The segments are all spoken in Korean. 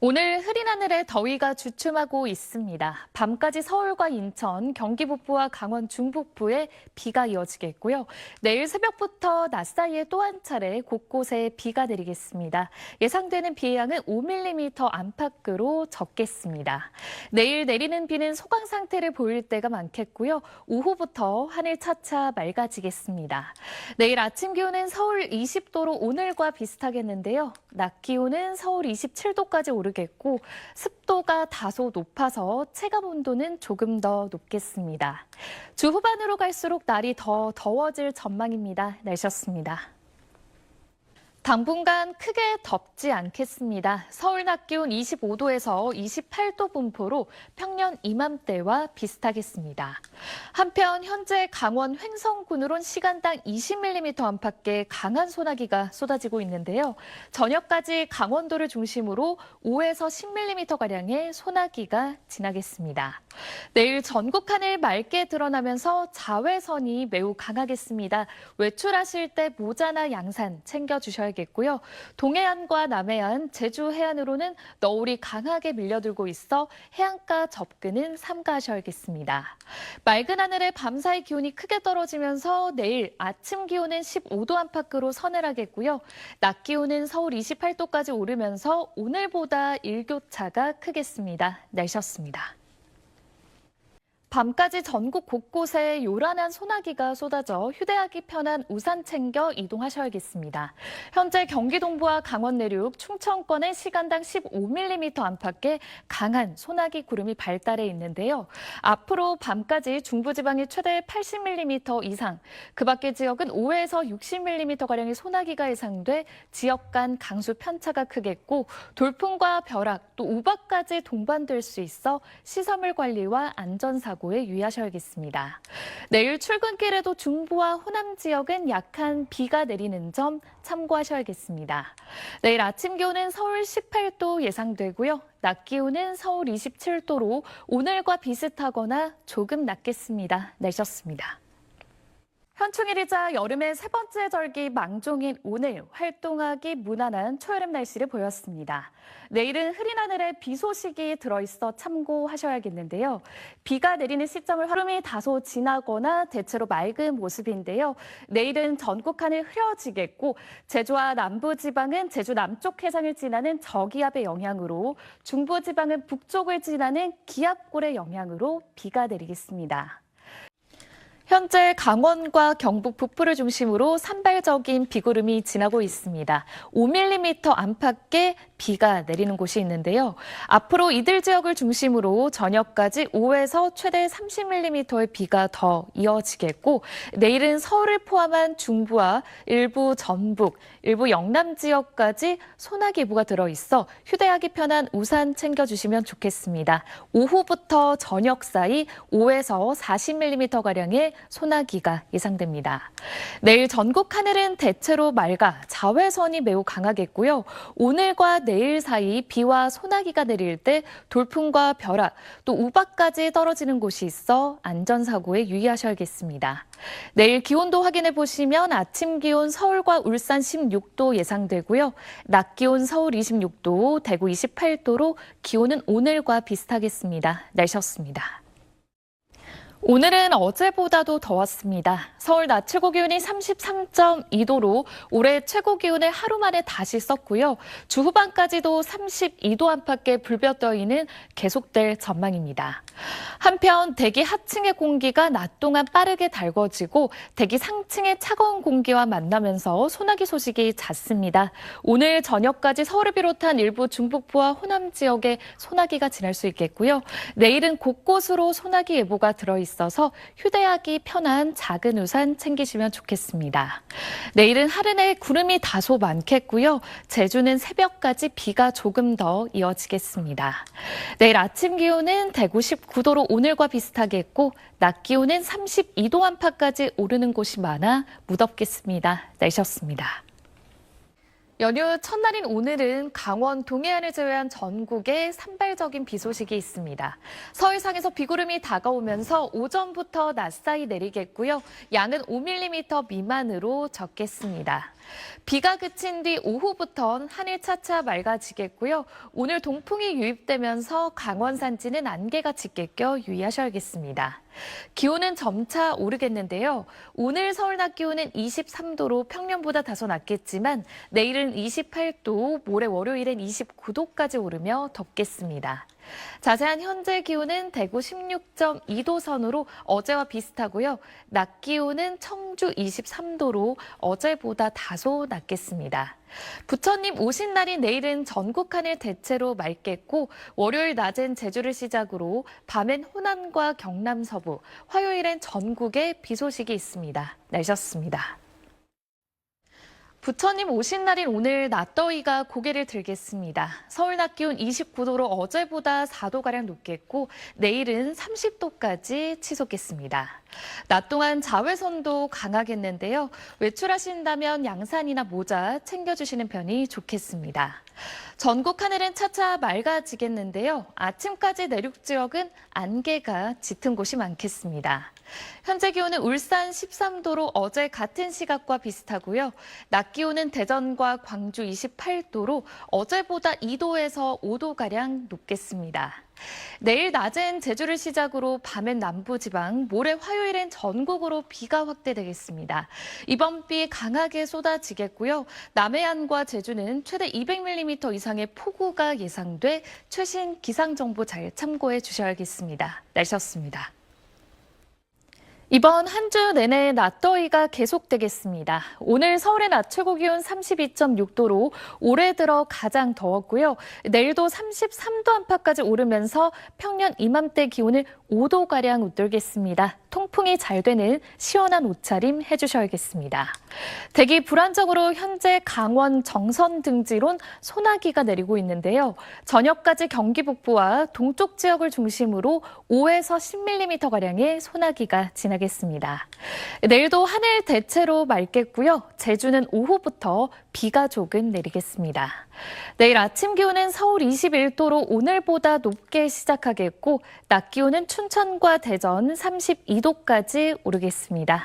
오늘 흐린 하늘에 더위가 주춤하고 있습니다. 밤까지 서울과 인천, 경기 북부와 강원 중북부에 비가 이어지겠고요. 내일 새벽부터 낮 사이에 또 한 차례 곳곳에 비가 내리겠습니다. 예상되는 비의 양은 5mm 안팎으로 적겠습니다. 내일 내리는 비는 소강 상태를 보일 때가 많겠고요. 오후부터 하늘 차차 맑아지겠습니다. 내일 아침 기온은 서울 20도로 오늘과 비슷하겠는데요. 낮 기온은 서울 27도까지 오르겠고 습도가 다소 높아서 체감 온도는 조금 더 높겠습니다. 주 후반으로 갈수록 날이 더 더워질 전망입니다. 날씨였습니다. 당분간 크게 덥지 않겠습니다. 서울 낮 기온 25도에서 28도 분포로 평년 이맘때와 비슷하겠습니다. 한편 현재 강원 횡성군으론 시간당 20mm 안팎의 강한 소나기가 쏟아지고 있는데요. 저녁까지 강원도를 중심으로 5에서 10mm가량의 소나기가 지나겠습니다. 내일 전국 하늘 맑게 드러나면서 자외선이 매우 강하겠습니다. 외출하실 때 모자나 양산 챙겨주셔야겠고요. 동해안과 남해안, 제주 해안으로는 너울이 강하게 밀려들고 있어 해안가 접근은 삼가하셔야겠습니다. 맑은 하늘에 밤사이 기온이 크게 떨어지면서 내일 아침 기온은 15도 안팎으로 서늘하겠고요. 낮 기온은 서울 28도까지 오르면서 오늘보다 일교차가 크겠습니다. 날씨였습니다. 밤까지 전국 곳곳에 요란한 소나기가 쏟아져 휴대하기 편한 우산 챙겨 이동하셔야겠습니다. 현재 경기 동부와 강원 내륙, 충청권에 시간당 15mm 안팎의 강한 소나기 구름이 발달해 있는데요. 앞으로 밤까지 중부지방에 최대 80mm 이상, 그 밖의 지역은 5에서 60mm가량의 소나기가 예상돼 지역 간 강수 편차가 크겠고 돌풍과 벼락, 또 우박까지 동반될 수 있어 시설물 관리와 안전사고에 유의하셔야겠습니다. 내일 출근길에도 중부와 호남 지역은 약한 비가 내리는 점 참고하셔야겠습니다. 내일 아침 기온은 서울 18도 예상되고요. 낮 기온은 서울 27도로 오늘과 비슷하거나 조금 낮겠습니다. 날씨였습니다. 현충일이자 여름의 세 번째 절기 망종인 오늘 활동하기 무난한 초여름 날씨를 보였습니다. 내일은 흐린 하늘에 비 소식이 들어있어 참고하셔야겠는데요. 비가 내리는 시점을 흐름이 다소 지나거나 대체로 맑은 모습인데요. 내일은 전국 하늘 흐려지겠고 제주와 남부지방은 제주 남쪽 해상을 지나는 저기압의 영향으로 중부지방은 북쪽을 지나는 기압골의 영향으로 비가 내리겠습니다. 현재 강원과 경북 북부를 중심으로 산발적인 비구름이 지나고 있습니다. 5mm 안팎의 비가 내리는 곳이 있는데요. 앞으로 이들 지역을 중심으로 저녁까지 5에서 최대 30mm의 비가 더 이어지겠고 내일은 서울을 포함한 중부와 일부 전북, 일부 영남 지역까지 소나기 예보가 들어있어 휴대하기 편한 우산 챙겨주시면 좋겠습니다. 오후부터 저녁 사이 5에서 40mm가량의 소나기가 예상됩니다. 내일 전국 하늘은 대체로 맑아 자외선이 매우 강하겠고요. 오늘과 내일 사이 비와 소나기가 내릴 때 돌풍과 벼락, 또 우박까지 떨어지는 곳이 있어 안전사고에 유의하셔야겠습니다. 내일 기온도 확인해 보시면 아침 기온 서울과 울산 16도 예상되고요. 낮 기온 서울 26도, 대구 28도로 기온은 오늘과 비슷하겠습니다. 날씨였습니다. 오늘은 어제보다도 더웠습니다. 서울 낮 최고 기온이 33.2도로 올해 최고 기온을 하루 만에 다시 썼고요. 주 후반까지도 32도 안팎의 불볕더위는 계속될 전망입니다. 한편 대기 하층의 공기가 낮 동안 빠르게 달궈지고 대기 상층의 차가운 공기와 만나면서 소나기 소식이 잦습니다. 오늘 저녁까지 서울을 비롯한 일부 중북부와 호남 지역에 소나기가 지날 수 있겠고요. 내일은 곳곳으로 소나기 예보가 들어있어서 휴대하기 편한 작은 우산 챙기시면 좋겠습니다. 내일은 하늘에 구름이 다소 많겠고요. 제주는 새벽까지 비가 조금 더 이어지겠습니다. 내일 아침 기온은 대구 19도로 오늘과 비슷하겠고 낮 기온은 32도 안팎까지 오르는 곳이 많아 무덥겠습니다. 날씨였습니다. 연휴 첫날인 오늘은 강원 동해안을 제외한 전국에 산발적인 비 소식이 있습니다. 서해상에서 비구름이 다가오면서 오전부터 낮 사이 내리겠고요. 양은 5mm 미만으로 적겠습니다. 비가 그친 뒤 오후부턴 하늘 차차 맑아지겠고요. 오늘 동풍이 유입되면서 강원 산지는 안개가 짙게 껴 유의하셔야겠습니다. 기온은 점차 오르겠는데요. 오늘 서울 낮 기온은 23도로 평년보다 다소 낮겠지만 내일은 28도, 모레 월요일엔 29도까지 오르며 덥겠습니다. 자세한 현재 기온은 대구 16.2도 선으로 어제와 비슷하고요. 낮 기온은 청주 23도로 어제보다 다소 낮겠습니다. 부처님 오신 날인 내일은 전국 하늘 대체로 맑겠고 월요일 낮엔 제주를 시작으로 밤엔 호남과 경남 서부, 화요일엔 전국에 비 소식이 있습니다. 날씨였습니다. 부처님 오신 날인 오늘 낮더위가 고개를 들겠습니다. 서울 낮 기온 29도로 어제보다 4도가량 높겠고 내일은 30도까지 치솟겠습니다. 낮 동안 자외선도 강하겠는데요. 외출하신다면 양산이나 모자 챙겨주시는 편이 좋겠습니다. 전국 하늘은 차차 맑아지겠는데요. 아침까지 내륙 지역은 안개가 짙은 곳이 많겠습니다. 현재 기온은 울산 13도로 어제 같은 시각과 비슷하고요. 낮 기온은 대전과 광주 28도로 어제보다 2도에서 5도가량 높겠습니다. 내일 낮엔 제주를 시작으로 밤엔 남부지방, 모레 화요일엔 전국으로 비가 확대되겠습니다. 이번 비 강하게 쏟아지겠고요. 남해안과 제주는 최대 200mm 이상의 폭우가 예상돼 최신 기상정보 잘 참고해 주셔야겠습니다. 날씨였습니다. 이번 한 주 내내 낮더위가 계속되겠습니다. 오늘 서울의 낮 최고 기온 32.6도로 올해 들어 가장 더웠고요. 내일도 33도 안팎까지 오르면서 평년 이맘때 기온을 5도가량 웃돌겠습니다. 통풍이 잘 되는 시원한 옷차림 해주셔야겠습니다. 대기 불안정으로 현재 강원 정선 등지론 소나기가 내리고 있는데요. 저녁까지 경기 북부와 동쪽 지역을 중심으로 5에서 10mm가량의 소나기가 지나겠습니다. 내일도 하늘 대체로 맑겠고요. 제주는 오후부터 비가 조금 내리겠습니다. 내일 아침 기온은 서울 21도로 오늘보다 높게 시작하겠고 낮 기온은 춘천과 대전 32도까지 오르겠습니다.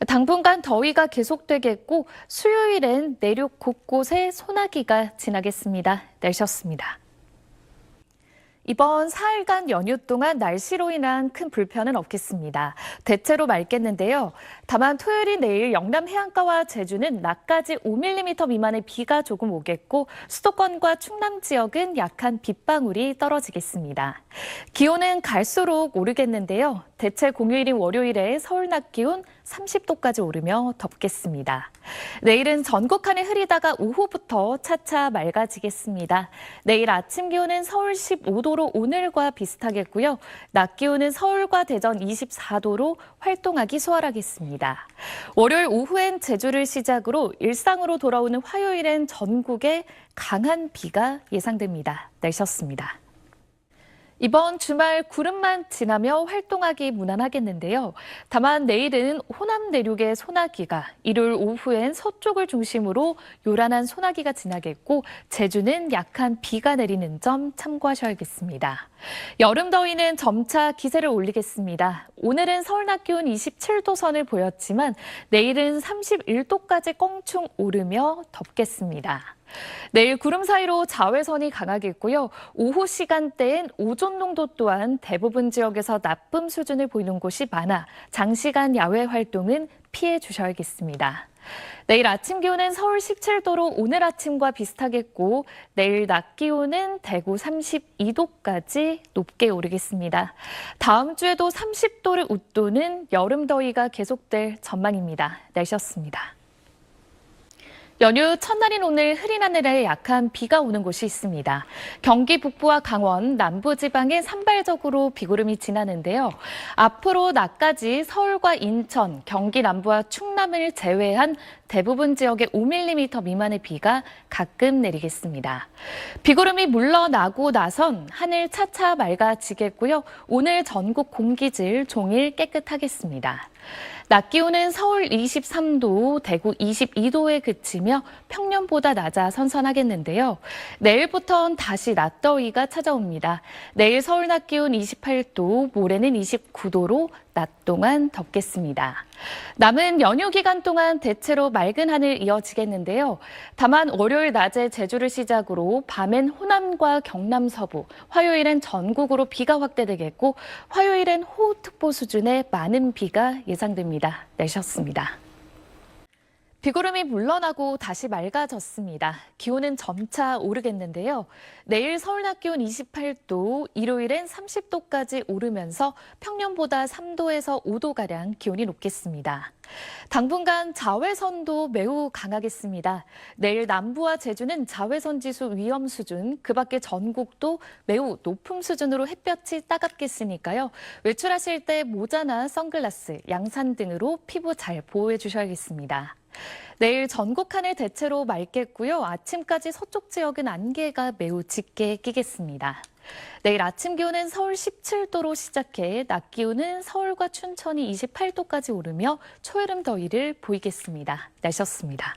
당분간 더위가 계속되겠고 수요일엔 내륙 곳곳에 소나기가 지나겠습니다. 날씨였습니다. 이번 사흘간 연휴 동안 날씨로 인한 큰 불편은 없겠습니다. 대체로 맑겠는데요. 다만 토요일인 내일 영남 해안가와 제주는 낮까지 5mm 미만의 비가 조금 오겠고 수도권과 충남 지역은 약한 빗방울이 떨어지겠습니다. 기온은 갈수록 오르겠는데요. 대체 공휴일인 월요일에 서울 낮 기온 30도까지 오르며 덥겠습니다. 내일은 전국 하늘 흐리다가 오후부터 차차 맑아지겠습니다. 내일 아침 기온은 서울 15도로 오늘과 비슷하겠고요. 낮 기온은 서울과 대전 24도로 활동하기 수월하겠습니다. 월요일 오후엔 제주를 시작으로 일상으로 돌아오는 화요일엔 전국에 강한 비가 예상됩니다. 날씨였습니다. 이번 주말 구름만 지나며 활동하기 무난하겠는데요. 다만 내일은 호남 내륙의 소나기가, 일요일 오후엔 서쪽을 중심으로 요란한 소나기가 지나겠고 제주는 약한 비가 내리는 점 참고하셔야겠습니다. 여름 더위는 점차 기세를 올리겠습니다. 오늘은 서울 낮 기온 27도 선을 보였지만 내일은 31도까지 껑충 오르며 덥겠습니다. 내일 구름 사이로 자외선이 강하겠고요. 오후 시간대엔 오존 농도 또한 대부분 지역에서 나쁨 수준을 보이는 곳이 많아 장시간 야외 활동은 피해 주셔야겠습니다. 내일 아침 기온은 서울 17도로 오늘 아침과 비슷하겠고 내일 낮 기온은 대구 32도까지 높게 오르겠습니다. 다음 주에도 30도를 웃도는 여름 더위가 계속될 전망입니다. 날씨였습니다. 연휴 첫날인 오늘 흐린 하늘에 약한 비가 오는 곳이 있습니다. 경기 북부와 강원, 남부지방에 산발적으로 비구름이 지나는데요. 앞으로 낮까지 서울과 인천, 경기 남부와 충남을 제외한 대부분 지역에 5mm 미만의 비가 가끔 내리겠습니다. 비구름이 물러나고 나선 하늘 차차 맑아지겠고요. 오늘 전국 공기질 종일 깨끗하겠습니다. 낮 기온은 서울 23도, 대구 22도에 그치며 평년보다 낮아 선선하겠는데요. 내일부터는 다시 낮더위가 찾아옵니다. 내일 서울 낮 기온 28도, 모레는 29도로 낮 동안 덥겠습니다. 남은 연휴 기간 동안 대체로 맑은 하늘 이어지겠는데요. 다만 월요일 낮에 제주를 시작으로 밤엔 호남과 경남 서부, 화요일엔 전국으로 비가 확대되겠고 화요일엔 호우특보 수준의 많은 비가 예상됩니다. 내셨습니다. 비구름이 물러나고 다시 맑아졌습니다. 기온은 점차 오르겠는데요. 내일 서울 낮 기온 28도, 일요일엔 30도까지 오르면서 평년보다 3도에서 5도가량 기온이 높겠습니다. 당분간 자외선도 매우 강하겠습니다. 내일 남부와 제주는 자외선 지수 위험 수준, 그 밖에 전국도 매우 높은 수준으로 햇볕이 따갑겠으니까요. 외출하실 때 모자나 선글라스, 양산 등으로 피부 잘 보호해 주셔야겠습니다. 내일 전국 하늘 대체로 맑겠고요. 아침까지 서쪽 지역은 안개가 매우 짙게 끼겠습니다. 내일 아침 기온은 서울 17도로 시작해 낮 기온은 서울과 춘천이 28도까지 오르며 초여름 더위를 보이겠습니다. 날씨였습니다.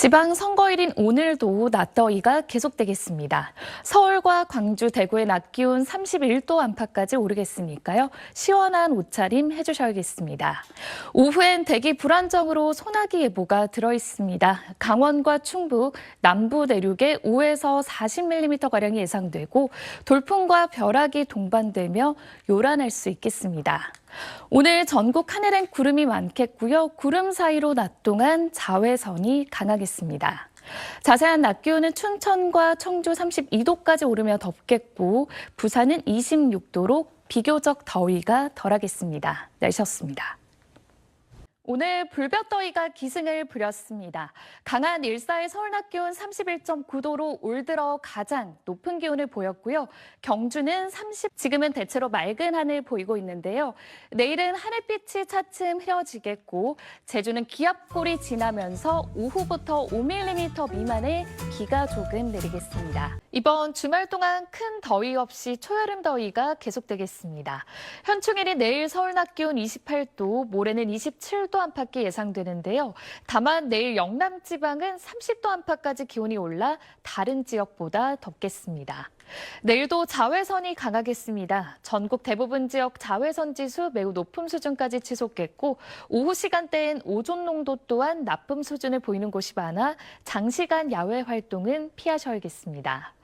지방선거일인 오늘도 낮더위가 계속되겠습니다. 서울과 광주, 대구의 낮 기온 31도 안팎까지 오르겠으니까요. 시원한 옷차림 해주셔야겠습니다. 오후엔 대기 불안정으로 소나기 예보가 들어있습니다. 강원과 충북, 남부 내륙에 5에서 40mm가량이 예상되고 돌풍과 벼락이 동반되며 요란할 수 있겠습니다. 오늘 전국 하늘엔 구름이 많겠고요. 구름 사이로 낮 동안 자외선이 강하겠습니다. 자세한 낮 기온은 춘천과 청주 32도까지 오르며 덥겠고 부산은 26도로 비교적 더위가 덜하겠습니다. 날씨였습니다. 오늘 불볕더위가 기승을 부렸습니다. 강한 일사의 서울 낮 기온 31.9도로 올 들어 가장 높은 기온을 보였고요. 경주는 지금은 대체로 맑은 하늘 보이고 있는데요. 내일은 하늘빛이 차츰 흐려지겠고 제주는 기압골이 지나면서 오후부터 5mm 미만의 비가 조금 내리겠습니다. 이번 주말 동안 큰 더위 없이 초여름 더위가 계속되겠습니다. 현충일인 내일 서울 낮 기온 28도, 모레는 27도 안팎이 예상되는데요. 다만 내일 영남 지방은 30도 안팎까지 기온이 올라 다른 지역보다 덥겠습니다. 내일도 자외선이 강하겠습니다. 전국 대부분 지역 자외선 지수 매우 높은 수준까지 치솟겠고 오후 시간대엔 오존 농도 또한 나쁨 수준을 보이는 곳이 많아 장시간 야외 활동은 피하셔야겠습니다.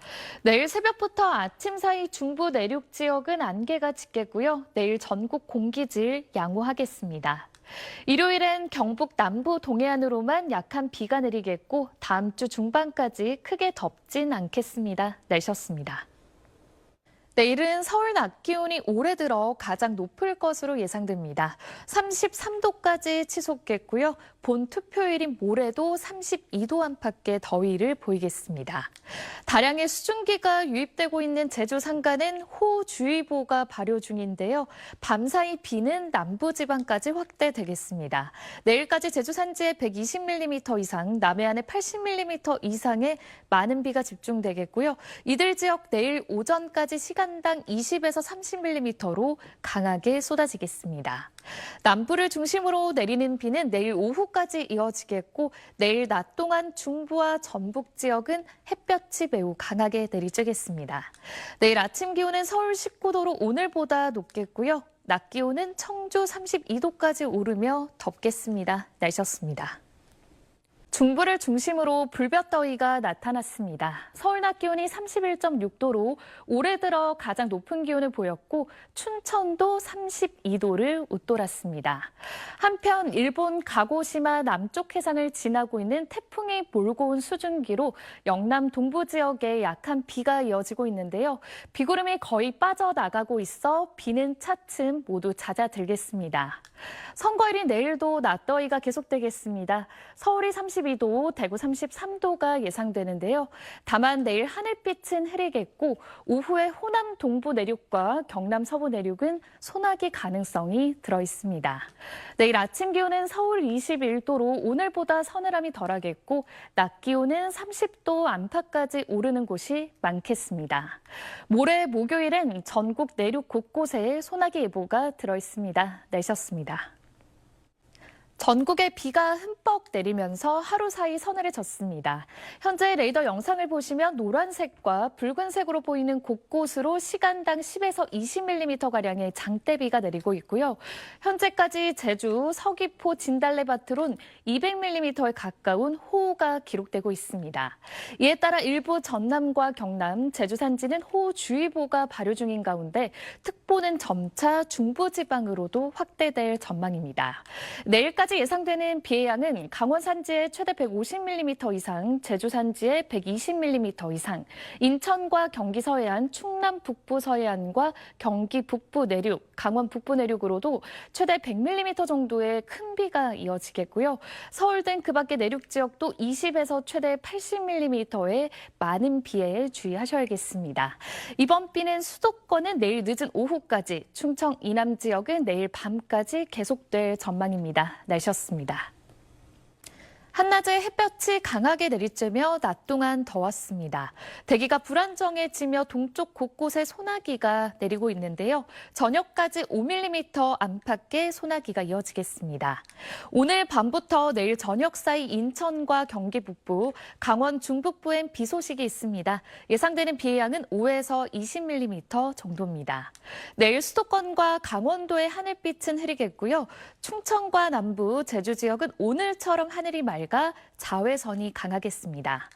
내일 새벽부터 아침 사이 중부 내륙 지역은 안개가 짙겠고요. 내일 전국 공기질 양호하겠습니다. 일요일엔 경북 남부 동해안으로만 약한 비가 내리겠고 다음 주 중반까지 크게 덥진 않겠습니다. 날씨였습니다. 내일은 서울 낮 기온이 올해 들어 가장 높을 것으로 예상됩니다. 33도까지 치솟겠고요. 본 투표일인 모레도 32도 안팎의 더위를 보이겠습니다. 다량의 수증기가 유입되고 있는 제주 산간은 호우주의보가 발효 중인데요. 밤사이 비는 남부지방까지 확대되겠습니다. 내일까지 제주 산지에 120mm 이상, 남해안에 80mm 이상의 많은 비가 집중되겠고요. 이들 지역 내일 오전까지 시간당 20에서 30mm로 강하게 쏟아지겠습니다. 남부를 중심으로 내리는 비는 내일 오후까지 이어지겠고 내일 낮 동안 중부와 전북 지역은 햇볕이 매우 강하게 내리쬐겠습니다. 내일 아침 기온은 서울 19도로 오늘보다 높겠고요. 낮 기온은 청주 32도까지 오르며 덥겠습니다. 날씨였습니다. 중부를 중심으로 불볕더위가 나타났습니다. 서울 낮 기온이 31.6도로 올해 들어 가장 높은 기온을 보였고 춘천도 32도를 웃돌았습니다. 한편 일본 가고시마 남쪽 해상을 지나고 있는 태풍이 몰고 온 수증기로 영남 동부 지역에 약한 비가 이어지고 있는데요. 비구름이 거의 빠져나가고 있어 비는 차츰 모두 잦아들겠습니다. 선거일인 내일도 낮더위가 계속되겠습니다. 서울이 32도, 대구 33도가 예상되는데요. 다만 내일 하늘빛은 흐리겠고 오후에 호남 동부 내륙과 경남 서부 내륙은 소나기 가능성이 들어 있습니다. 내일 아침 기온은 서울 21도로 오늘보다 서늘함이 덜하겠고 낮 기온은 30도 안팎까지 오르는 곳이 많겠습니다. 모레 목요일엔 전국 내륙 곳곳에 소나기 예보가 들어 있습니다. 날씨였습니다. 전국에 비가 흠뻑 내리면서 하루 사이 서늘해 졌습니다. 현재 레이더 영상을 보시면 노란색과 붉은색으로 보이는 곳곳으로 시간당 10에서 20mm가량의 장대비가 내리고 있고요. 현재까지 제주, 서귀포, 진달래밭으론 200mm에 가까운 호우가 기록되고 있습니다. 이에 따라 일부 전남과 경남, 제주 산지는 호우주의보가 발효 중인 가운데 특보는 점차 중부지방으로도 확대될 전망입니다. 내일까지 예상되는 비의 양은 강원 산지에 최대 150mm 이상, 제주 산지에 120mm 이상, 인천과 경기 서해안, 충남 북부 서해안과 경기 북부 내륙, 강원 북부 내륙으로도 최대 100mm 정도의 큰 비가 이어지겠고요. 서울 등 그 밖의 내륙 지역도 20에서 최대 80mm의 많은 비에 주의하셔야겠습니다. 이번 비는 수도권은 내일 늦은 오후까지, 충청 이남 지역은 내일 밤까지 계속될 전망입니다. 날씨였습니다. 한낮에 햇볕이 강하게 내리쬐며 낮 동안 더웠습니다. 대기가 불안정해지며 동쪽 곳곳에 소나기가 내리고 있는데요. 저녁까지 5mm 안팎의 소나기가 이어지겠습니다. 오늘 밤부터 내일 저녁 사이 인천과 경기 북부, 강원 중북부엔 비 소식이 있습니다. 예상되는 비의 양은 5에서 20mm 정도입니다. 내일 수도권과 강원도의 하늘빛은 흐리겠고요. 충청과 남부, 제주 지역은 오늘처럼 하늘이 맑아 자외선이 강하겠습니다.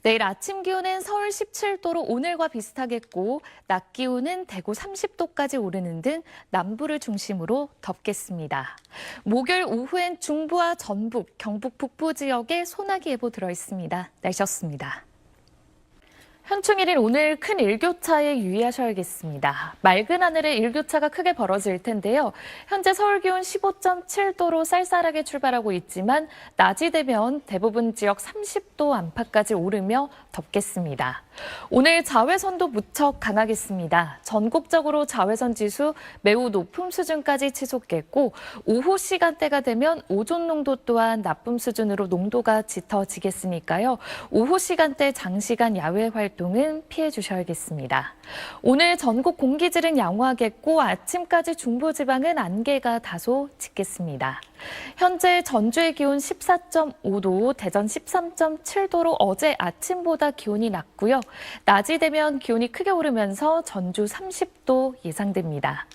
내일 아침 기온은 서울 17도로 오늘과 비슷하겠고 낮 기온은 대구 30도까지 오르는 등 남부를 중심으로 덥겠습니다. 목요일 오후엔 중부와 전북, 경북 북부 지역에 소나기 예보 들어있습니다. 날씨였습니다. 현충일인 오늘 큰 일교차에 유의하셔야겠습니다. 맑은 하늘에 일교차가 크게 벌어질 텐데요. 현재 서울 기온 15.7도로 쌀쌀하게 출발하고 있지만 낮이 되면 대부분 지역 30도 안팎까지 오르며 덥겠습니다. 오늘 자외선도 무척 강하겠습니다. 전국적으로 자외선 지수 매우 높은 수준까지 치솟겠고 오후 시간대가 되면 오존 농도 또한 나쁨 수준으로 농도가 짙어지겠으니까요. 오후 시간대 장시간 야외 활동은 피해 주셔야겠습니다. 오늘 전국 공기질은 양호하겠고 아침까지 중부지방은 안개가 다소 짙겠습니다. 현재 전주의 기온 14.5도, 대전 13.7도로 어제 아침보다 기온이 낮고요. 낮이 되면 기온이 크게 오르면서 전주 30도 예상됩니다.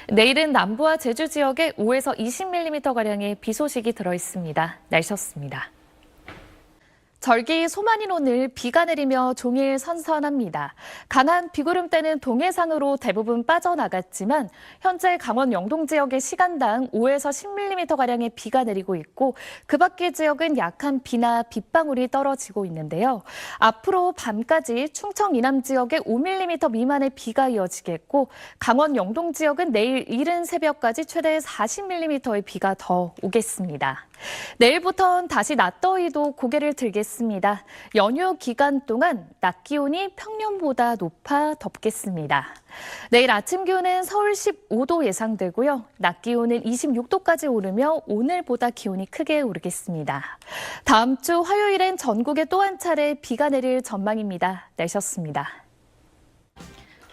내일은 남부와 제주 지역에 5에서 20mm가량의 비 소식이 들어있습니다. 날씨였습니다. 절기 소만인 오늘 비가 내리며 종일 선선합니다. 강한 비구름대는 동해상으로 대부분 빠져나갔지만 현재 강원 영동 지역의 시간당 5에서 10mm가량의 비가 내리고 있고 그 밖의 지역은 약한 비나 빗방울이 떨어지고 있는데요. 앞으로 밤까지 충청 이남 지역에 5mm 미만의 비가 이어지겠고 강원 영동 지역은 내일 이른 새벽까지 최대 40mm의 비가 더 오겠습니다. 내일부터는 다시 낮더위도 고개를 들겠습니다. 연휴 기간 동안 낮 기온이 평년보다 높아 덥겠습니다. 내일 아침 기온은 서울 15도 예상되고요. 낮 기온은 26도까지 오르며 오늘보다 기온이 크게 오르겠습니다. 다음 주 화요일엔 전국에 또 한 차례 비가 내릴 전망입니다. 날씨였습니다.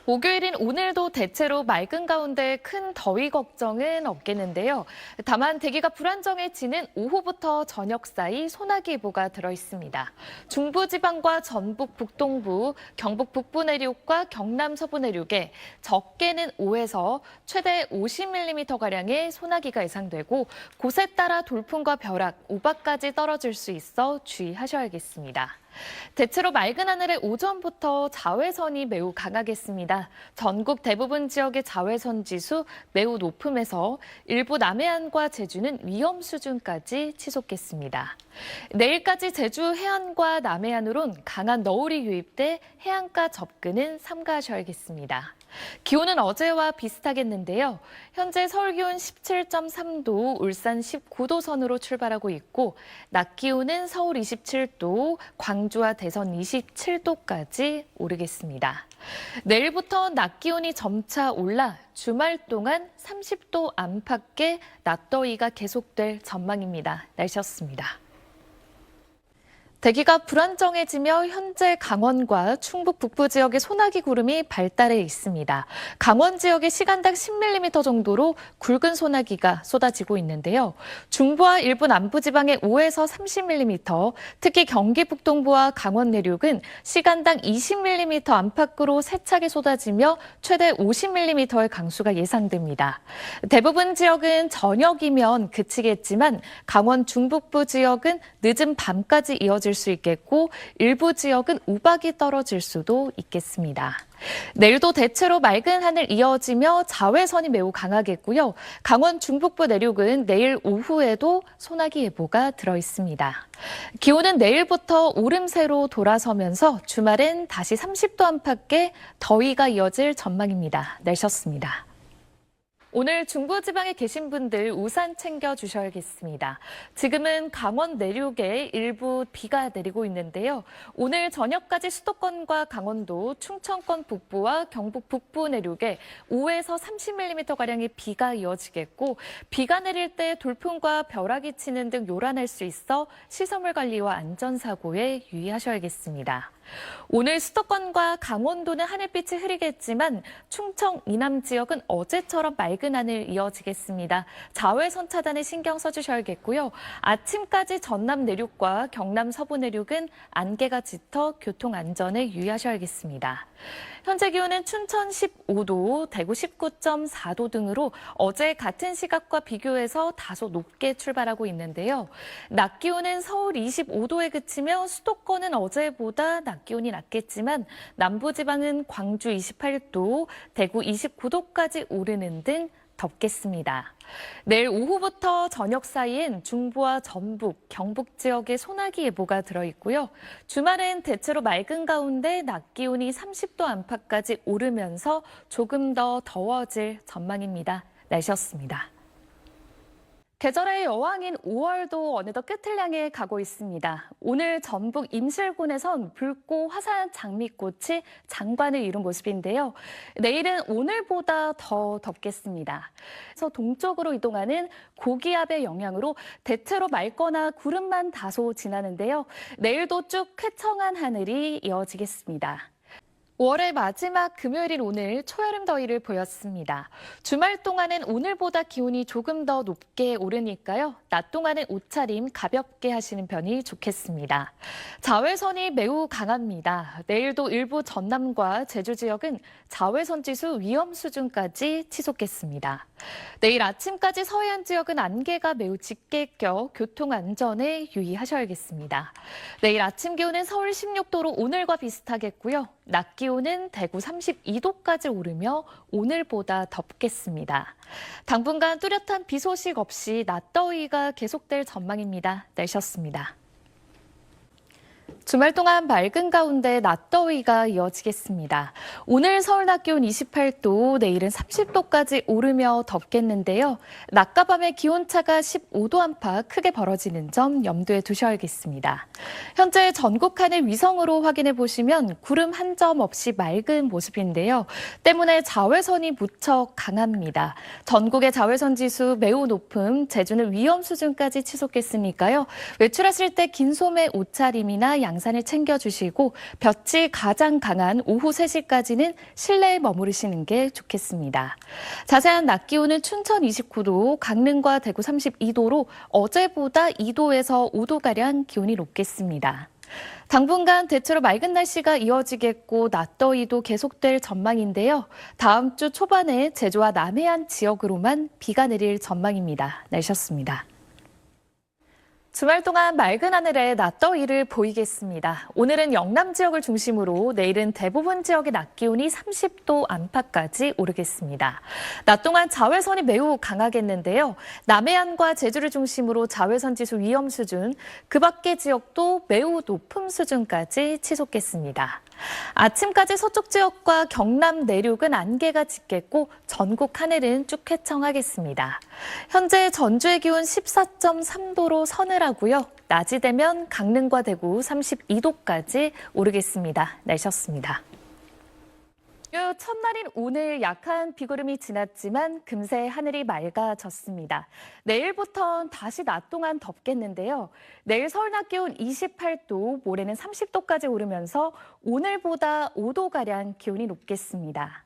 목요일인 오늘도 대체로 맑은 가운데 큰 더위 걱정은 없겠는데요. 다만 대기가 불안정해지는 오후부터 저녁 사이 소나기 예보가 들어있습니다. 중부지방과 전북 북동부, 경북 북부 내륙과 경남 서부 내륙에 적게는 5에서 최대 50mm가량의 소나기가 예상되고 곳에 따라 돌풍과 벼락, 우박까지 떨어질 수 있어 주의하셔야겠습니다. 대체로 맑은 하늘에 오전부터 자외선이 매우 강하겠습니다. 전국 대부분 지역의 자외선 지수 매우 높음에서 일부 남해안과 제주는 위험 수준까지 치솟겠습니다. 내일까지 제주 해안과 남해안으론 강한 너울이 유입돼 해안가 접근은 삼가하셔야겠습니다. 기온은 어제와 비슷하겠는데요. 현재 서울 기온 17.3도, 울산 19도 선으로 출발하고 있고 낮 기온은 서울 27도, 광주와 대선 27도까지 오르겠습니다. 내일부터 낮 기온이 점차 올라 주말 동안 30도 안팎의 낮더위가 계속될 전망입니다. 날씨였습니다. 대기가 불안정해지며 현재 강원과 충북 북부 지역의 소나기 구름이 발달해 있습니다. 강원 지역의 시간당 10mm 정도로 굵은 소나기가 쏟아지고 있는데요. 중부와 일부 남부 지방의 5에서 30mm, 특히 경기 북동부와 강원 내륙은 시간당 20mm 안팎으로 세차게 쏟아지며 최대 50mm의 강수가 예상됩니다. 대부분 지역은 저녁이면 그치겠지만 강원 중북부 지역은 늦은 밤까지 이어질 수 있겠고 일부 지역은 우박이 떨어질 수도 있겠습니다. 내일도 대체로 맑은 하늘 이어지며 자외선이 매우 강하겠고요. 강원 중북부 내륙은 내일 오후에도 소나기 예보가 들어 있습니다. 기온은 내일부터 오름세로 돌아서면서 주말엔 다시 30도 안팎의 더위가 이어질 전망입니다. 날씨였습니다. 오늘 중부지방에 계신 분들 우산 챙겨주셔야겠습니다. 지금은 강원 내륙에 일부 비가 내리고 있는데요. 오늘 저녁까지 수도권과 강원도, 충청권 북부와 경북 북부 내륙에 5에서 30mm가량의 비가 이어지겠고 비가 내릴 때 돌풍과 벼락이 치는 등 요란할 수 있어 시설물 관리와 안전사고에 유의하셔야겠습니다. 오늘 수도권과 강원도는 하늘빛이 흐리겠지만 충청 이남 지역은 어제처럼 맑은 하늘 이어지겠습니다. 자외선 차단에 신경 써주셔야겠고요. 아침까지 전남 내륙과 경남 서부 내륙은 안개가 짙어 교통 안전에 유의하셔야겠습니다. 현재 기온은 춘천 15도, 대구 19.4도 등으로 어제 같은 시각과 비교해서 다소 높게 출발하고 있는데요. 낮 기온은 서울 25도에 그치며 수도권은 어제보다 낮 기온이 낮겠지만 남부지방은 광주 28도, 대구 29도까지 오르는 등 덥겠습니다. 내일 오후부터 저녁 사이엔 중부와 전북, 경북 지역에 소나기 예보가 들어있고요. 주말엔 대체로 맑은 가운데 낮 기온이 30도 안팎까지 오르면서 조금 더 더워질 전망입니다. 날씨였습니다. 계절의 여왕인 5월도 어느덧 끝을 향해 가고 있습니다. 오늘 전북 임실군에선 붉고 화사한 장미꽃이 장관을 이룬 모습인데요. 내일은 오늘보다 더 덥겠습니다. 그래서 동쪽으로 이동하는 고기압의 영향으로 대체로 맑거나 구름만 다소 지나는데요. 내일도 쭉 쾌청한 하늘이 이어지겠습니다. 5월의 마지막 금요일인 오늘 초여름 더위를 보였습니다. 주말 동안은 오늘보다 기온이 조금 더 높게 오르니까요. 낮 동안은 옷차림 가볍게 하시는 편이 좋겠습니다. 자외선이 매우 강합니다. 내일도 일부 전남과 제주 지역은 자외선 지수 위험 수준까지 치솟겠습니다. 내일 아침까지 서해안 지역은 안개가 매우 짙게 껴 교통 안전에 유의하셔야겠습니다. 내일 아침 기온은 서울 16도로 오늘과 비슷하겠고요. 낮 기온은 대구 32도까지 오르며 오늘보다 덥겠습니다. 당분간 뚜렷한 비 소식 없이 낮더위가 계속될 전망입니다. 날씨였습니다. 주말 동안 맑은 가운데 낮더위가 이어지겠습니다. 오늘 서울 낮 기온 28도, 내일은 30도까지 오르며 덥겠는데요. 낮과 밤의 기온차가 15도 안팎 크게 벌어지는 점 염두에 두셔야겠습니다. 현재 전국 하늘 위성으로 확인해 보시면 구름 한 점 없이 맑은 모습인데요. 때문에 자외선이 무척 강합니다. 전국의 자외선 지수 매우 높음, 제주는 위험 수준까지 치솟겠으니까요. 외출하실 때 긴 소매 옷차림이나 양산을 챙겨주시고 볕이 가장 강한 오후 3시까지는 실내에 머무르시는 게 좋겠습니다. 자세한 낮 기온은 춘천 29도, 강릉과 대구 32도로 어제보다 2도에서 5도가량 기온이 높겠습니다. 당분간 대체로 맑은 날씨가 이어지겠고 낮더위도 계속될 전망인데요. 다음 주 초반에 제주와 남해안 지역으로만 비가 내릴 전망입니다. 날씨였습니다. 주말 동안 맑은 하늘에 낮더위를 보이겠습니다. 오늘은 영남 지역을 중심으로 내일은 대부분 지역의 낮 기온이 30도 안팎까지 오르겠습니다. 낮 동안 자외선이 매우 강하겠는데요. 남해안과 제주를 중심으로 자외선 지수 위험 수준, 그 밖의 지역도 매우 높음 수준까지 치솟겠습니다. 아침까지 서쪽 지역과 경남 내륙은 안개가 짙겠고 전국 하늘은 쭉 쾌청하겠습니다. 현재 전주의 기온 14.3도로 서늘하고요. 낮이 되면 강릉과 대구 32도까지 오르겠습니다. 날씨였습니다. 첫날인 오늘 약한 비구름이 지났지만 금세 하늘이 맑아졌습니다. 내일부터는 다시 낮 동안 덥겠는데요. 내일 서울 낮 기온 28도, 모레는 30도까지 오르면서 오늘보다 5도가량 기온이 높겠습니다.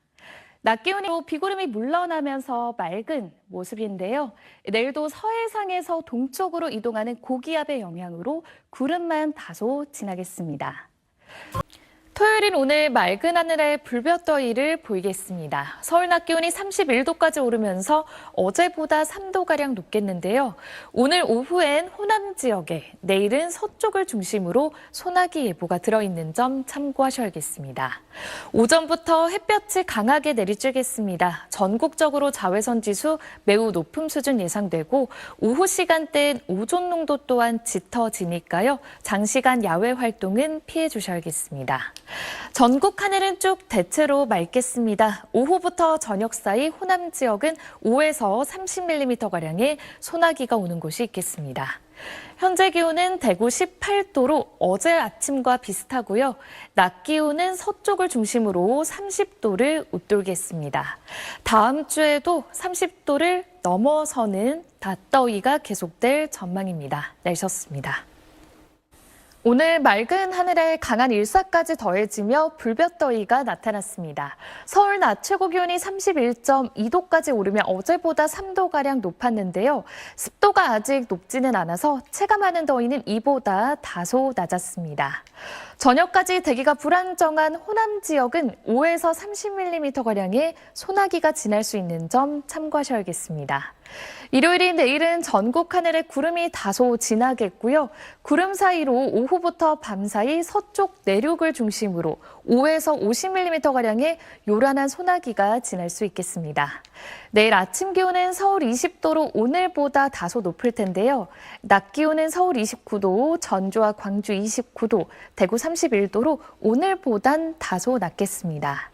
낮 기온으로 비구름이 물러나면서 맑은 모습인데요. 내일도 서해상에서 동쪽으로 이동하는 고기압의 영향으로 구름만 다소 지나겠습니다. 토요일인 오늘 맑은 하늘에 불볕더위를 보이겠습니다. 서울 낮 기온이 31도까지 오르면서 어제보다 3도가량 높겠는데요. 오늘 오후엔 호남 지역에, 내일은 서쪽을 중심으로 소나기 예보가 들어있는 점 참고하셔야겠습니다. 오전부터 햇볕이 강하게 내리쬐겠습니다. 전국적으로 자외선 지수 매우 높은 수준 예상되고 오후 시간대엔 오존 농도 또한 짙어지니까요. 장시간 야외 활동은 피해 주셔야겠습니다. 전국 하늘은 쭉 대체로 맑겠습니다. 오후부터 저녁 사이 호남 지역은 5에서 30mm가량의 소나기가 오는 곳이 있겠습니다. 현재 기온은 대구 18도로 어제 아침과 비슷하고요. 낮 기온은 서쪽을 중심으로 30도를 웃돌겠습니다. 다음 주에도 30도를 넘어서는 낮더위가 계속될 전망입니다. 날씨였습니다. 오늘 맑은 하늘에 강한 일사까지 더해지며 불볕더위가 나타났습니다. 서울 낮 최고 기온이 31.2도까지 오르며 어제보다 3도가량 높았는데요. 습도가 아직 높지는 않아서 체감하는 더위는 이보다 다소 낮았습니다. 저녁까지 대기가 불안정한 호남 지역은 5에서 30mm가량의 소나기가 지날 수 있는 점 참고하셔야겠습니다. 일요일인 내일은 전국 하늘에 구름이 다소 지나겠고요. 구름 사이로 오후부터 밤사이 서쪽 내륙을 중심으로 5에서 50mm가량의 요란한 소나기가 지날 수 있겠습니다. 내일 아침 기온은 서울 20도로 오늘보다 다소 높을 텐데요. 낮 기온은 서울 29도, 전주와 광주 29도, 대구 31도로 오늘보단 다소 낮겠습니다.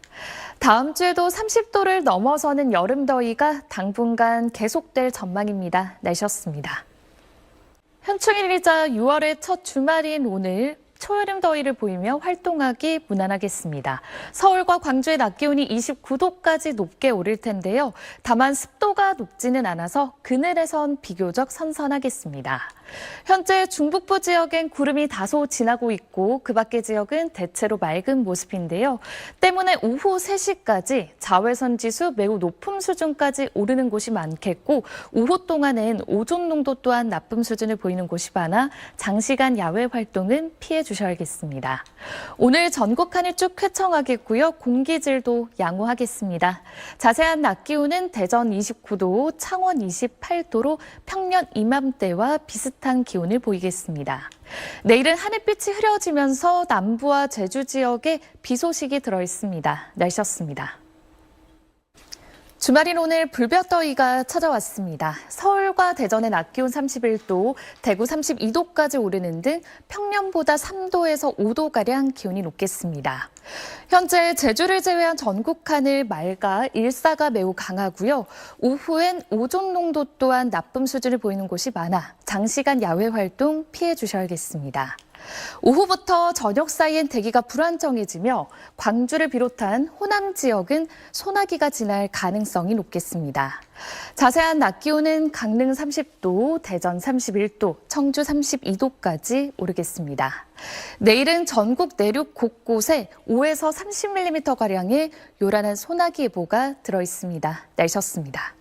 다음 주에도 30도를 넘어서는 여름 더위가 당분간 계속될 전망입니다. 날씨였습니다. 현충일이자 6월의 첫 주말인 오늘 초여름 더위를 보이며 활동하기 무난하겠습니다. 서울과 광주의 낮 기온이 29도까지 높게 오를 텐데요. 다만 습도가 높지는 않아서 그늘에선 비교적 선선하겠습니다. 현재 중북부 지역엔 구름이 다소 지나고 있고 그 밖의 지역은 대체로 맑은 모습인데요. 때문에 오후 3시까지 자외선 지수 매우 높은 수준까지 오르는 곳이 많겠고 오후 동안은 오존 농도 또한 나쁨 수준을 보이는 곳이 많아 장시간 야외 활동은 피해 주셔야겠습니다. 오늘 전국 하늘 쭉 쾌청하겠고요. 공기질도 양호하겠습니다. 자세한 낮 기온은 대전 29도, 창원 28도로 평년 이맘때와 비슷한 기온을 보이겠습니다. 내일은 하늘빛이 흐려지면서 남부와 제주 지역에 비 소식이 들어있습니다. 날씨였습니다. 주말인 오늘 불볕더위가 찾아왔습니다. 서울과 대전의 낮 기온 31도, 대구 32도까지 오르는 등 평년보다 3도에서 5도가량 기온이 높겠습니다. 현재 제주를 제외한 전국 하늘 맑아 일사가 매우 강하고요. 오후엔 오존 농도 또한 나쁨 수준을 보이는 곳이 많아 장시간 야외 활동 피해 주셔야겠습니다. 오후부터 저녁 사이엔 대기가 불안정해지며 광주를 비롯한 호남 지역은 소나기가 지날 가능성이 높겠습니다. 자세한 낮 기온은 강릉 30도, 대전 31도, 청주 32도까지 오르겠습니다. 내일은 전국 내륙 곳곳에 5에서 30mm가량의 요란한 소나기 예보가 들어있습니다. 날씨였습니다.